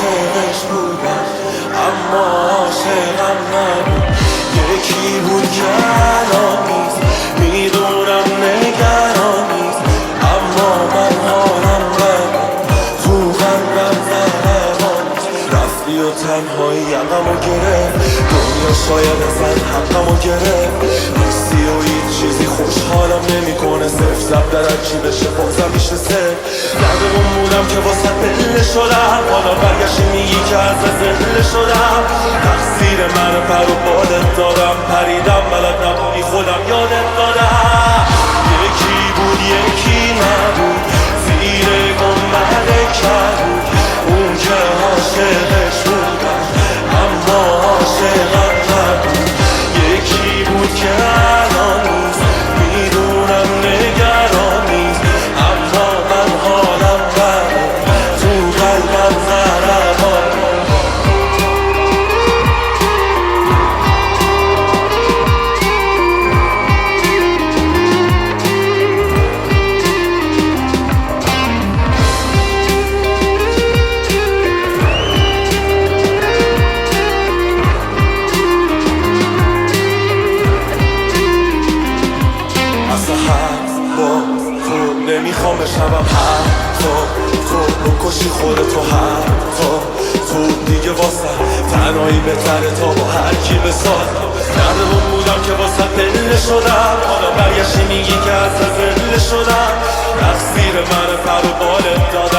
عاشقش بودم اما عاشقم نبود. یکی بود که الان نیست، میدونم نگران نیست، اما من حالم نبود، تو قلبم نرمان رفتی و تنهایی یقمو گرفت. دنیا شاید ازن حقمو گرفت، نیستی و هیچ چیزی خوشحالم نمیکنه. صرف زب درک چی بشه بازم میشه صرف. ندارم بودم که واسه دل شدم، حالا برگشتی میگی که از زل شدم. تقصیر من پر و بالت دادم، پریدم بلد نبودی خودم یادت دادم. یکی بود یکی نبود، زیر گنبد کبود، اون که عاشقش بودم اما عاشقم نبود. یکی بود که الان نیست، میدونم نگران نیست، اما من حالم بده، تو قلبم نرمان. نمیخوام بشنوم تو بکشی خودتو، تو دیگه واسه تنهایی بهتره تا با هر کی بساز. نردمون بودم که واسه دل شدم، حالا برگشتی میگی که از زل شدم. تقصیر من پر و بالت دادم،